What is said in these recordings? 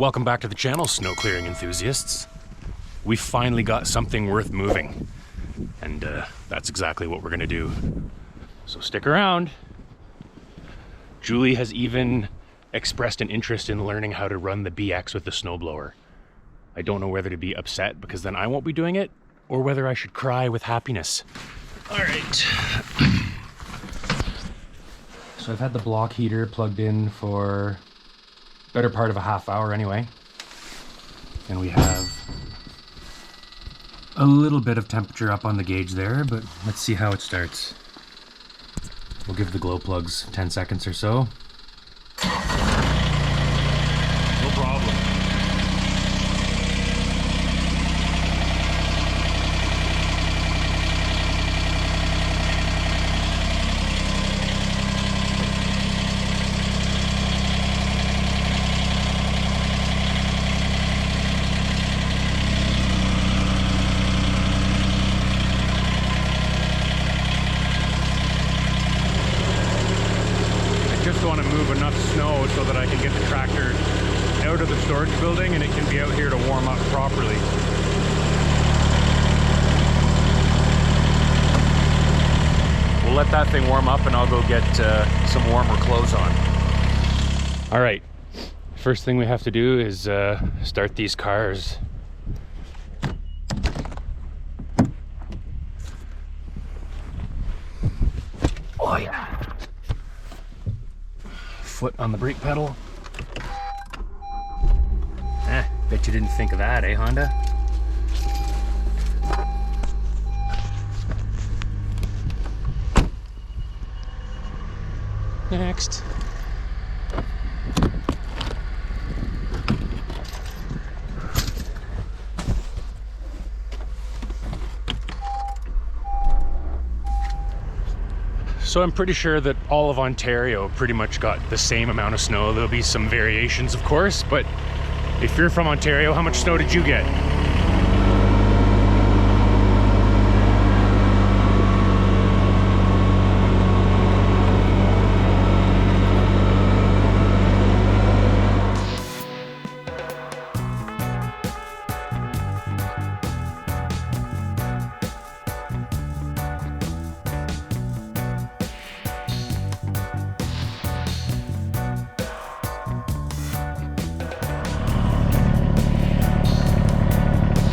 Welcome back to the channel, snow clearing enthusiasts. We finally got something worth moving, and that's exactly what we're gonna do. So stick around. Julie has even expressed an interest in learning how to run the BX with the snowblower. I don't know whether to be upset because then I won't be doing it, or whether I should cry with happiness. All right. So I've had the block heater plugged in for better part of a half hour anyway. And we have a little bit of temperature up on the gauge there, but let's see how it starts. We'll give the glow plugs 10 seconds or so. No problem. Want to move enough snow so that I can get the tractor out of the storage building and it can be out here to warm up properly. We'll let that thing warm up and I'll go get some warmer clothes on. All right, first thing we have to do is start these cars. Oh yeah. Foot on the brake pedal. Bet you didn't think of that, eh, Honda? Next. So I'm pretty sure that all of Ontario pretty much got the same amount of snow. There'll be some variations, of course, but if you're from Ontario, how much snow did you get?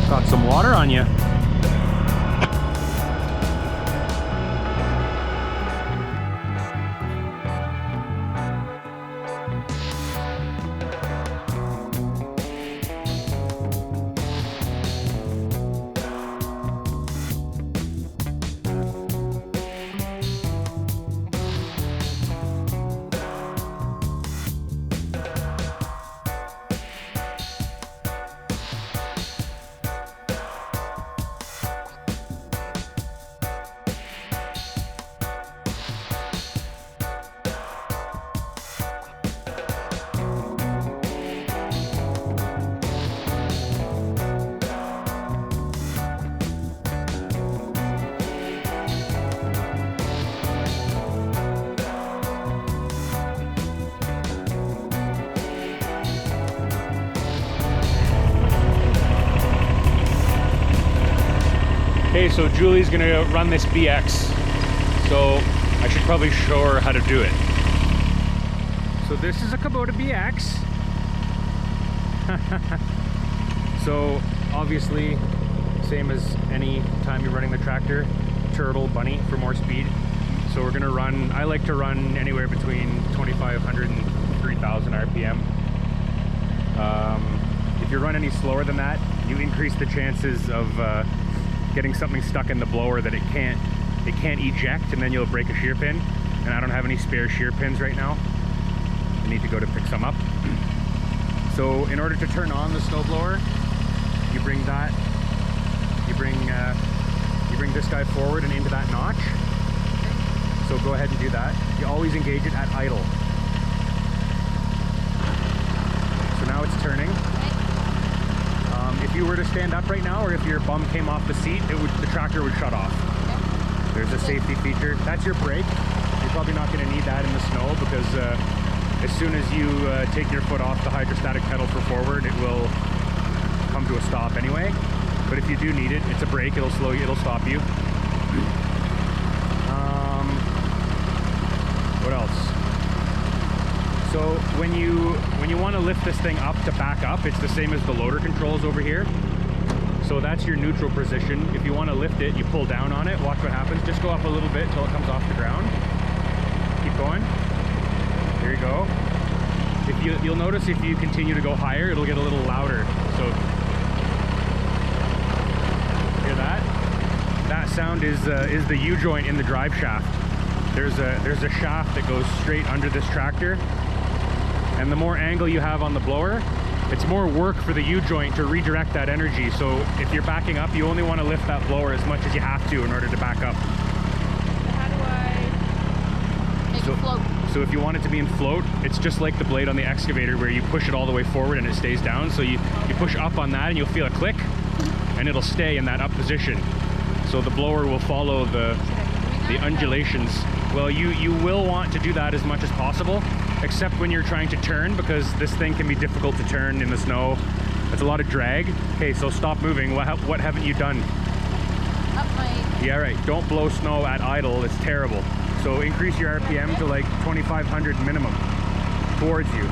Got some water on you. Okay, so Julie's gonna run this BX, so I should probably show her how to do it. So this is a Kubota BX. So obviously, same as any time you're running the tractor, turtle, bunny for more speed. So we're gonna run, I like to run anywhere between 2,500 and 3,000 RPM. If you run any slower than that, you increase the chances of getting something stuck in the blower that it can't eject, and then you'll break a shear pin. And I don't have any spare shear pins right now. I need to go to pick some up. So in order to turn on the snowblower, you bring this guy forward and into that notch. So go ahead and do that. You always engage it at idle. So now it's turning. If you were to stand up right now, or if your bum came off the seat, the tractor would shut off. There's a safety feature. That's your brake. You're probably not going to need that in the snow because As soon as you take your foot off the hydrostatic pedal for forward, it will come to a stop anyway. But if you do need it, it's a brake, it'll slow you, it'll stop you. What else? So when you want to lift this thing up to back up, it's the same as the loader controls over here. So that's your neutral position. If you want to lift it, you pull down on it. Watch what happens. Just go up a little bit until it comes off the ground. Keep going. There you go. If you'll notice if you continue to go higher, it'll get a little louder. So hear that? That sound is the U-joint in the drive shaft. There's a shaft that goes straight under this tractor, and the more angle you have on the blower, it's more work for the U-joint to redirect that energy. So if you're backing up, you only want to lift that blower as much as you have to in order to back up. How do I make it float? So if you want it to be in float, it's just like the blade on the excavator where you push it all the way forward and it stays down. So you push up on that and you'll feel a click, and it'll stay in that up position. So the blower will follow the undulations. Well, you will want to do that as much as possible, except when you're trying to turn, because this thing can be difficult to turn in the snow. It's a lot of drag. Okay, so stop moving. What haven't you done? Up my... Yeah, right. Don't blow snow at idle. It's terrible. So increase your RPM to like 2,500 minimum towards you.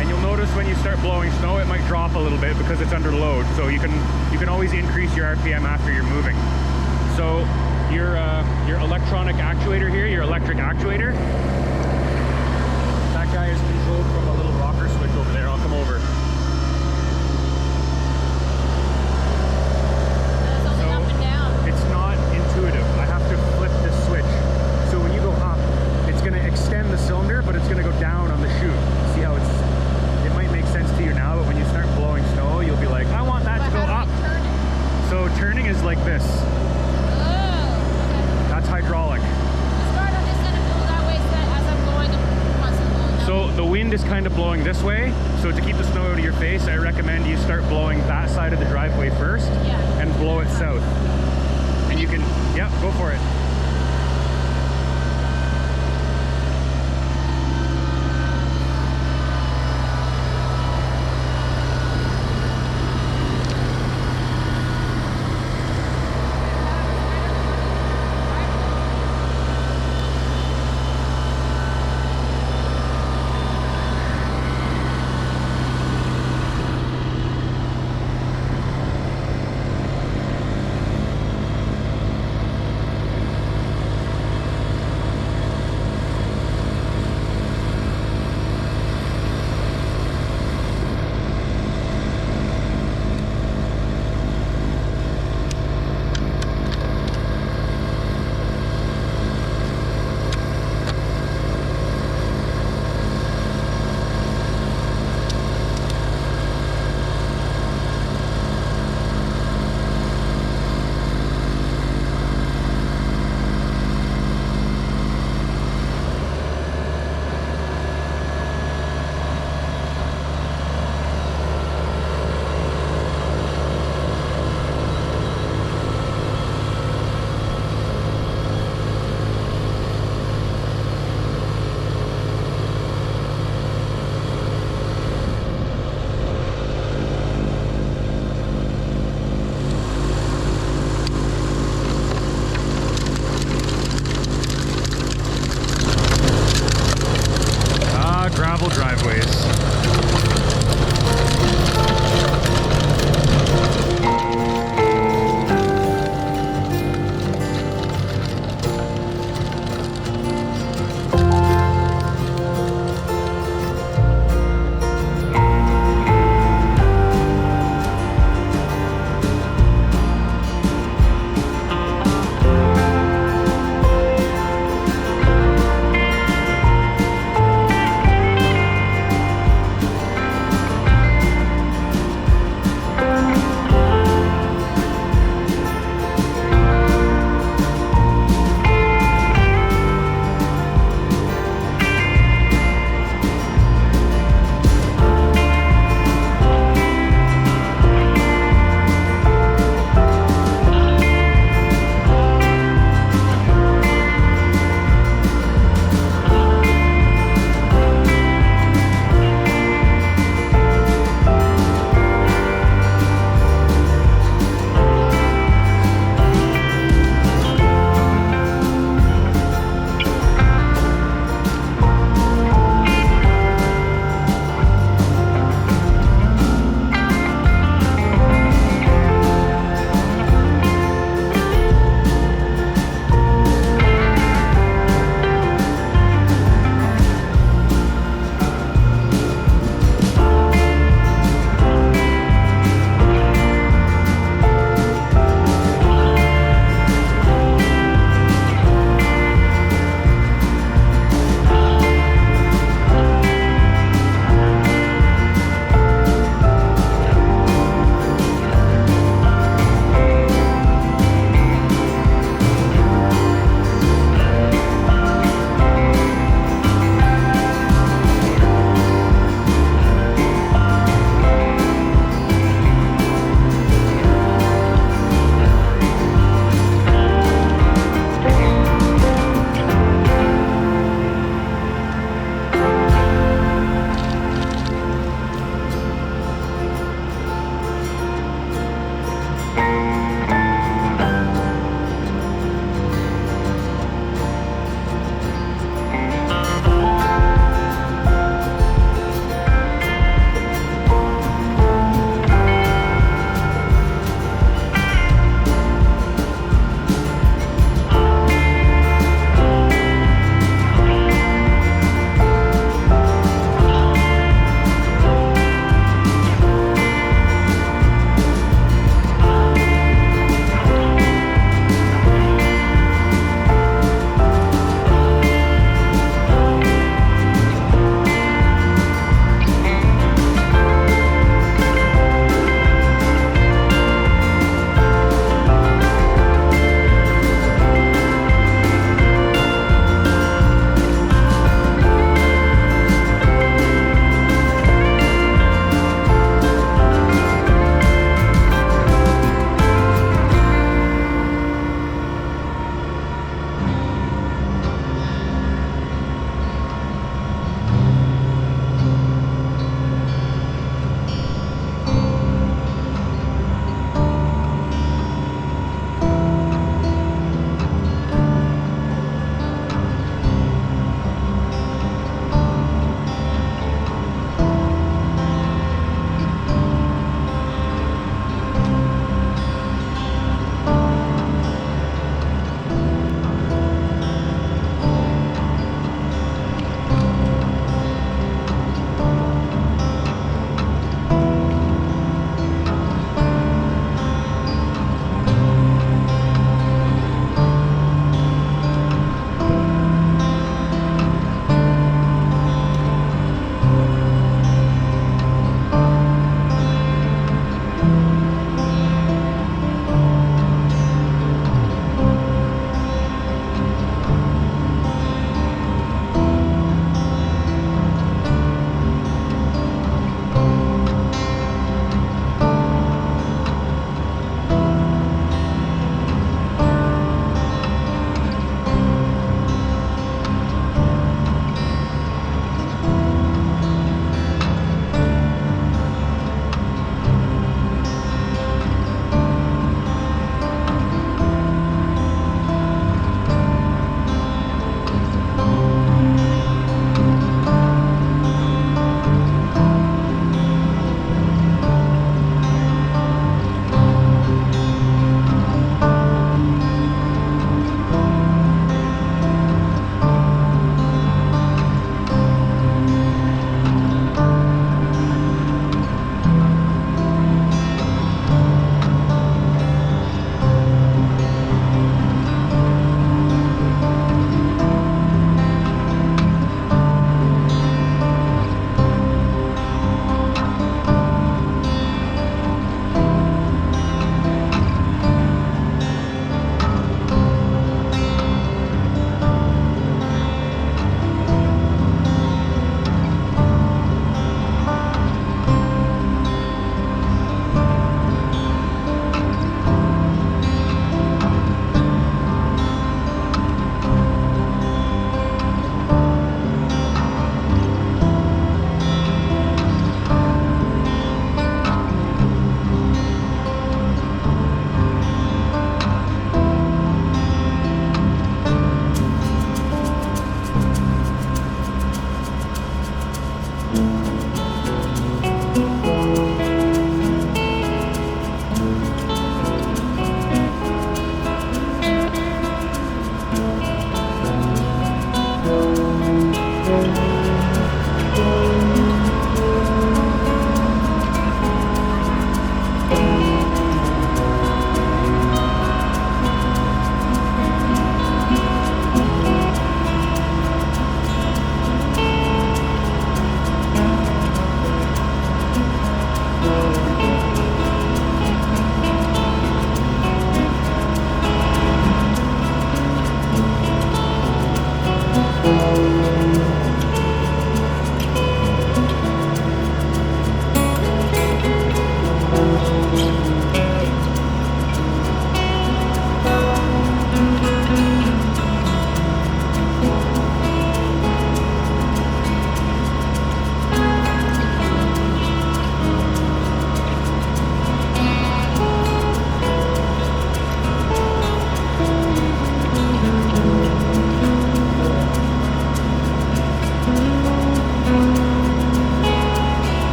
And you'll notice when you start blowing snow, it might drop a little bit because it's under load. So you can always increase your RPM after you're moving. So your electronic actuator here, your electric actuator, that guy is controlled from a little rocker switch over there. I'll come over. It's only up and down. It's not intuitive. I have to flip this switch. So when you go up, it's going to extend the cylinder, but it's going to go down on the chute. See how it might make sense to you now, but when you start blowing snow, you'll be like, I want that to go up. So turning is like this. That's hydraulic. So the wind is kind of blowing this way. So to keep the snow out of your face, I recommend you start blowing that side of the driveway first, and blow it south. And you can, yeah, go for it.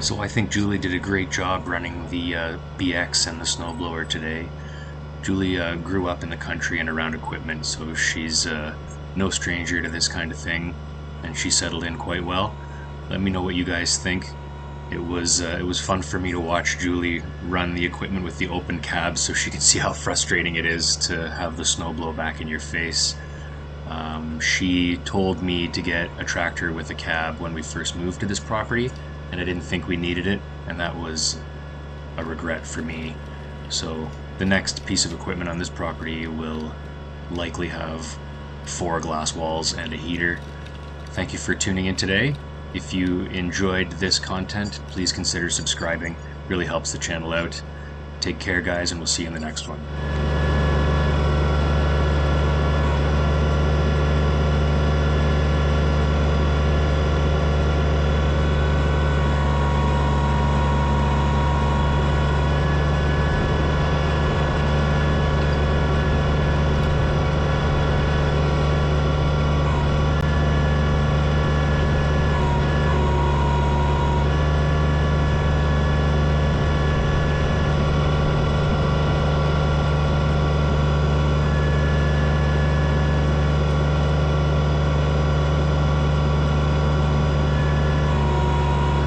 So I think Julie did a great job running the BX and the snowblower today. Julie grew up in the country and around equipment, so she's no stranger to this kind of thing, and she settled in quite well. Let me know what you guys think. It was fun for me to watch Julie run the equipment with the open cab so she could see how frustrating it is to have the snow blow back in your face. She told me to get a tractor with a cab when we first moved to this property, and I didn't think we needed it, and that was a regret for me. So the next piece of equipment on this property will likely have 4 glass walls and a heater. Thank you for tuning in today. If you enjoyed this content, please consider subscribing. It really helps the channel out. Take care, guys, and we'll see you in the next one.